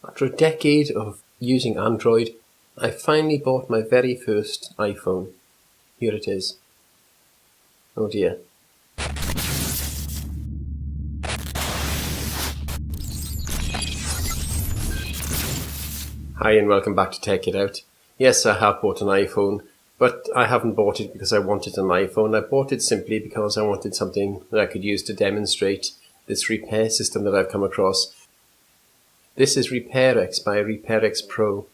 After a decade of using Android, I finally bought my very first iPhone. Here it is. Oh dear. Hi and welcome back to Tech It Out. Yes, I have bought an iPhone, but I haven't bought it because I wanted an iPhone. I bought it simply because I wanted something that I could use to demonstrate this repair system that I've come across. This is RepairX by RepairXPro.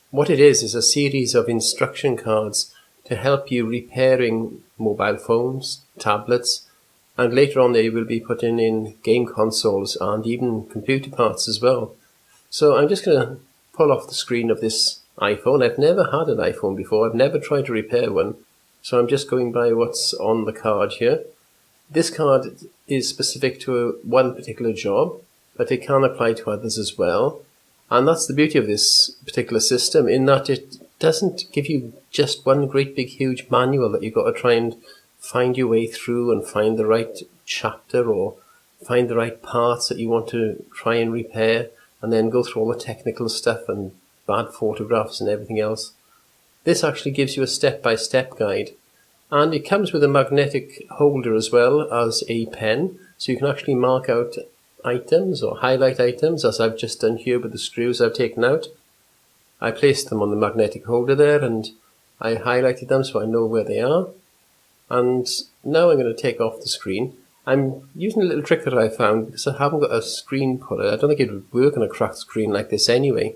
What it is a series of instruction cards to help you repairing mobile phones, tablets, and later on they will be put in game consoles and even computer parts as well. So I'm just going to pull off the screen of this iPhone. I've never had an iPhone before. I've never tried to repair one. So I'm just going by what's on the card here. This card is specific to one particular job, but it can apply to others as well. And that's the beauty of this particular system, in that it doesn't give you just one great big huge manual that you've got to try and find your way through and find the right chapter or find the right parts that you want to try and repair, and then go through all the technical stuff and bad photographs and everything else. This actually gives you a step-by-step guide, and it comes with a magnetic holder as well as a pen, so you can actually mark out items or highlight items, as I've just done here with the screws I've taken out. I placed them on the magnetic holder there and I highlighted them so I know where they are. And now I'm going to take off the screen. I'm using a little trick that I found because I haven't got a screen puller. I don't think it would work on a cracked screen like this anyway.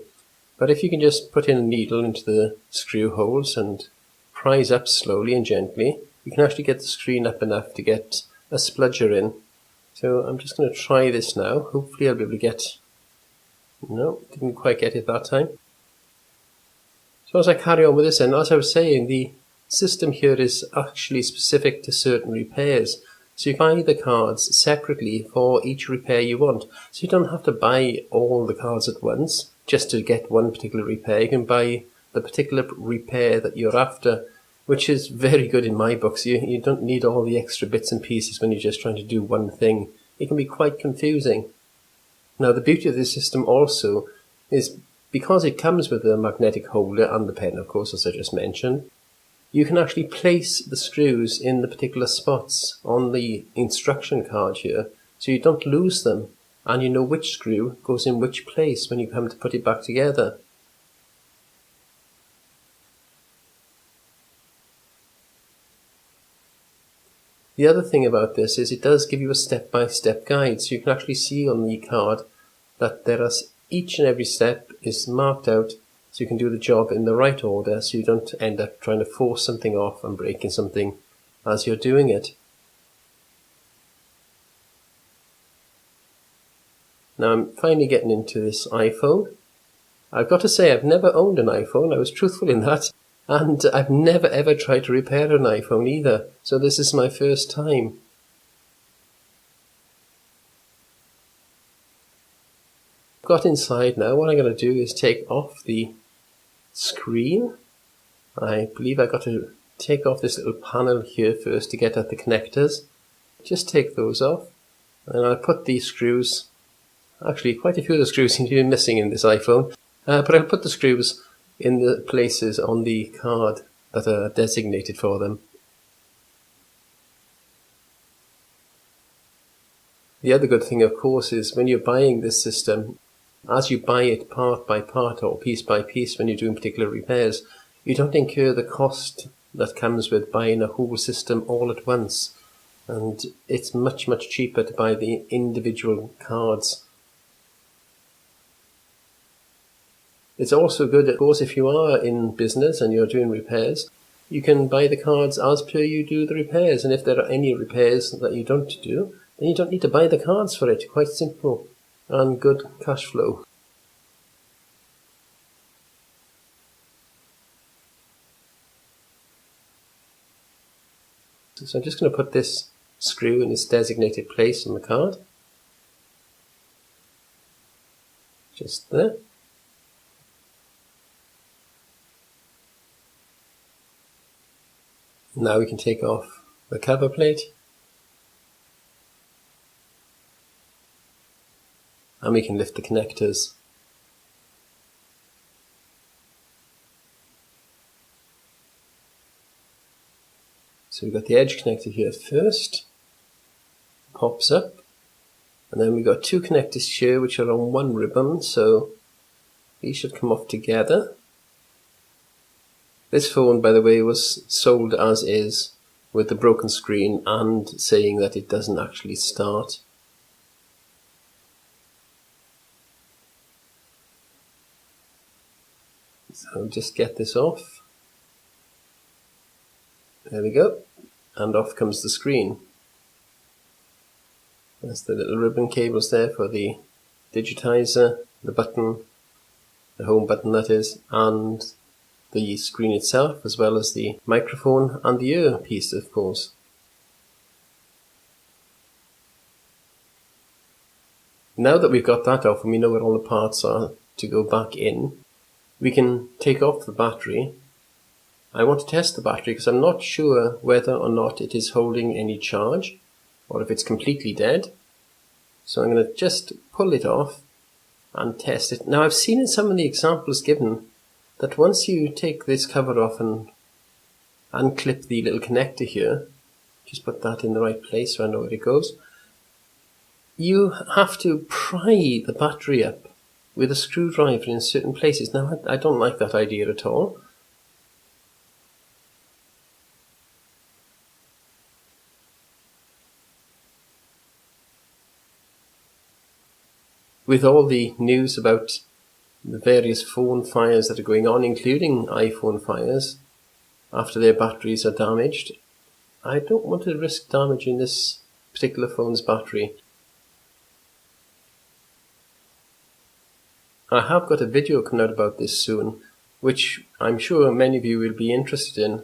But if you can just put in a needle into the screw holes and prise up slowly and gently, you can actually get the screen up enough to get a spludger in. So I'm just going to try this now. Hopefully I'll be able to get... No, didn't quite get it that time. So as I carry on with this, and as I was saying, the system here is actually specific to certain repairs. So you buy the cards separately for each repair you want. So you don't have to buy all the cards at once just to get one particular repair. You can buy the particular repair that you're after, which is very good in my books. You don't need all the extra bits and pieces when you're just trying to do one thing. It can be quite confusing. Now the beauty of this system also is because it comes with a magnetic holder and the pen, of course, as I just mentioned, you can actually place the screws in the particular spots on the instruction card here, so you don't lose them and you know which screw goes in which place when you come to put it back together. The other thing about this is it does give you a step-by-step guide, so you can actually see on the card that each and every step is marked out so you can do the job in the right order, so you don't end up trying to force something off and breaking something as you're doing it. Now I'm finally getting into this iPhone. I've got to say I've never owned an iPhone, I was truthful in that. And I've never ever tried to repair an iPhone either, so this is my first time. Got inside now. What I'm going to do is take off the screen. I believe I've got to take off this little panel here first to get at the connectors. Just take those off, and I'll put these screws, actually quite a few of the screws seem to be missing in this iPhone, but I'll put the screws in the places on the card that are designated for them. The other good thing, of course, is when you're buying this system, as you buy it part by part or piece by piece when you're doing particular repairs, you don't incur the cost that comes with buying a whole system all at once. And it's much, much cheaper to buy the individual cards. It's also good, of course, if you are in business and you're doing repairs, you can buy the cards as per you do the repairs. And if there are any repairs that you don't do, then you don't need to buy the cards for it. Quite simple and good cash flow. So I'm just going to put this screw in its designated place on the card. Just there. Now we can take off the cover plate and we can lift the connectors. So we've got the edge connector here first, pops up, and then we've got two connectors here which are on one ribbon, so these should come off together. This phone, by the way, was sold as is with the broken screen and saying that it doesn't actually start. So just get this off. There we go, and off comes the screen. There's the little ribbon cables there for the digitizer, the button, the home button that is, and the screen itself, as well as the microphone and the earpiece, of course. Now that we've got that off and we know where all the parts are to go back in, we can take off the battery. I want to test the battery because I'm not sure whether or not it is holding any charge or if it's completely dead. So I'm going to just pull it off and test it. Now I've seen in some of the examples given that once you take this cover off and unclip the little connector here, just put that in the right place so I know where it goes, you have to pry the battery up with a screwdriver in certain places. Now I don't like that idea at all. With all the news about the various phone fires that are going on, including iPhone fires, after their batteries are damaged, I don't want to risk damaging this particular phone's battery. I have got a video coming out about this soon, which I'm sure many of you will be interested in.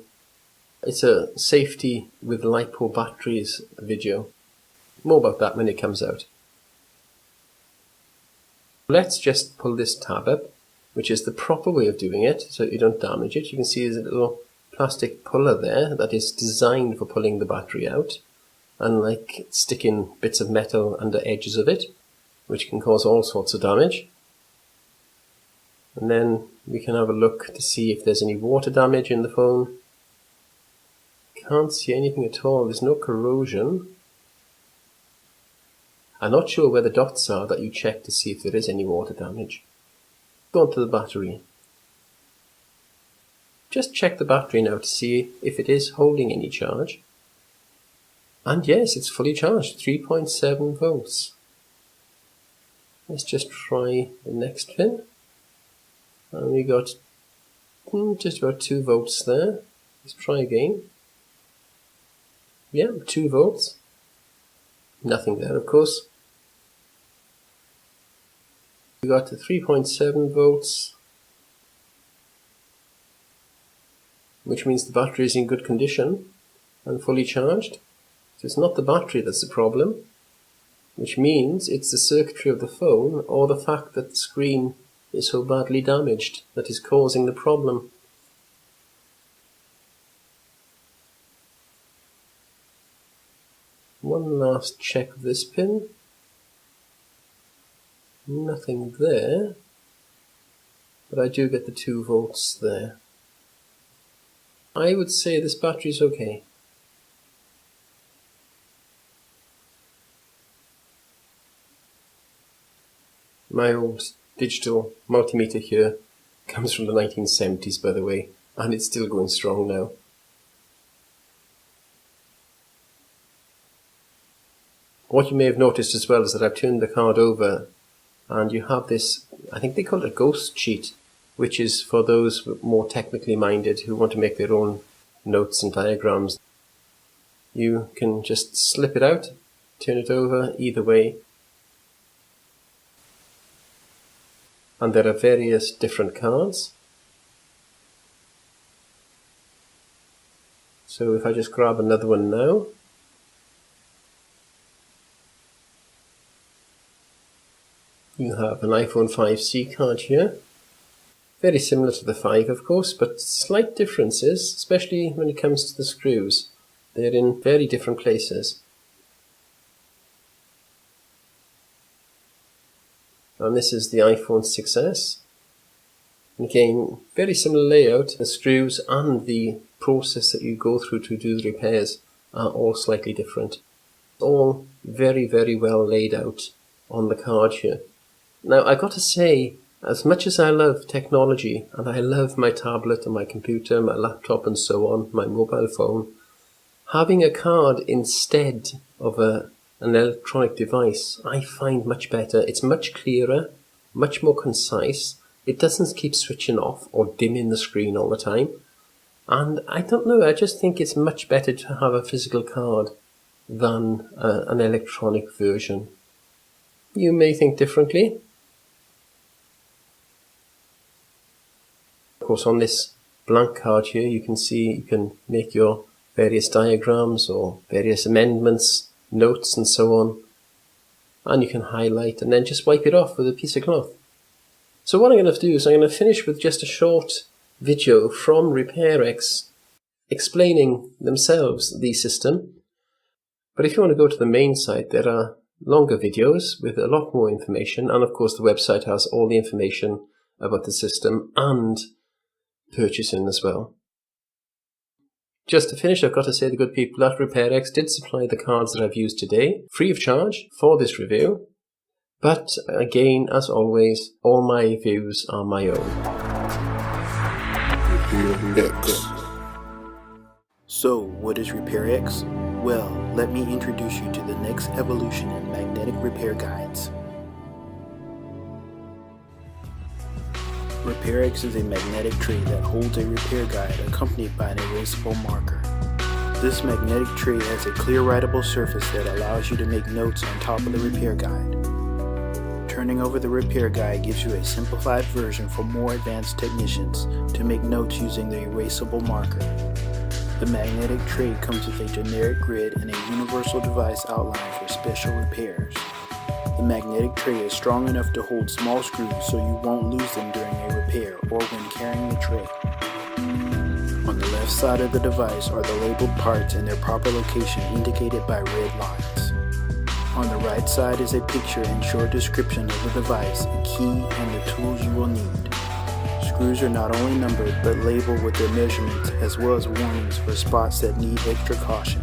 It's a safety with LiPo batteries video. More about that when it comes out. Let's just pull this tab up, which is the proper way of doing it, so you don't damage it. You can see there's a little plastic puller there that is designed for pulling the battery out, unlike sticking bits of metal under edges of it, which can cause all sorts of damage. And then we can have a look to see if there's any water damage in the phone. Can't see anything at all. There's no corrosion. I'm not sure where the dots are that you check to see if there is any water damage. Go on to the battery. Just check the battery now to see if it is holding any charge. And yes, it's fully charged, 3.7 volts. Let's just try the next pin. And we got just about 2 volts there. Let's try again. Yeah, 2 volts. Nothing there, of course. We got to 3.7 volts, which means the battery is in good condition and fully charged. So it's not the battery that's the problem, which means it's the circuitry of the phone or the fact that the screen is so badly damaged that is causing the problem. One last check of this pin. Nothing there, but I do get the 2 volts there. I would say this battery is okay. My old digital multimeter here comes from the 1970s, by the way, and it's still going strong now. What you may have noticed as well is that I've turned the card over and you have this, I think they call it a ghost sheet, which is for those more technically minded who want to make their own notes and diagrams. You can just slip it out, turn it over either way. And there are various different cards. So if I just grab another one now, you have an iPhone 5C card here. Very similar to the 5, of course, but slight differences, especially when it comes to the screws. They're in very different places. and this is the iPhone 6s. Again, very similar layout. The screws and the process that you go through to do the repairs are all slightly different. All very, very well laid out on the card here. Now, I got to say, as much as I love technology, and I love my tablet and my computer, my laptop and so on, my mobile phone, having a card instead of an electronic device, I find much better. It's much clearer, much more concise. It doesn't keep switching off or dimming the screen all the time. And I don't know, I just think it's much better to have a physical card than an electronic version. You may think differently. Of course, on this blank card here, you can see you can make your various diagrams or various amendments, notes and so on. And you can highlight and then just wipe it off with a piece of cloth. So what I'm going to do is I'm going to finish with just a short video from RepairX explaining themselves the system. But if you want to go to the main site, there are longer videos with a lot more information, and of course the website has all the information about the system and purchasing as well. Just to finish, I've got to say the good people at RepairX did supply the cards that I've used today, free of charge, for this review. But again, as always, all my views are my own. RepairX. So, what is RepairX? Well, let me introduce you to the next evolution in magnetic repair guides. RepairX is a magnetic tray that holds a repair guide accompanied by an erasable marker. This magnetic tray has a clear writable surface that allows you to make notes on top of the repair guide. Turning over the repair guide gives you a simplified version for more advanced technicians to make notes using the erasable marker. The magnetic tray comes with a generic grid and a universal device outline for special repairs. The magnetic tray is strong enough to hold small screws so you won't lose them during a repair or when carrying the tray. On the left side of the device are the labeled parts and their proper location indicated by red lines. On the right side is a picture and short description of the device, a key, and the tools you will need. Screws are not only numbered but labeled with their measurements as well as warnings for spots that need extra caution.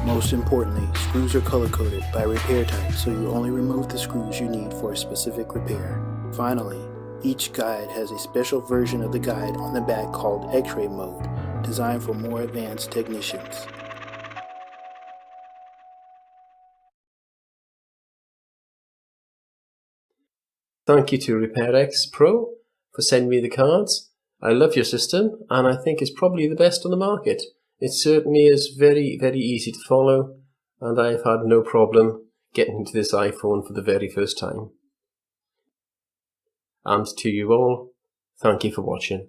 Most importantly, screws are color-coded by repair type so you only remove the screws you need for a specific repair. Finally, each guide has a special version of the guide on the back called X-ray mode, designed for more advanced technicians. Thank you to RepairXPro for sending me the cards. I love your system and I think it's probably the best on the market. It certainly is very, very easy to follow, and I've had no problem getting into this iPhone for the very first time. And to you all, thank you for watching.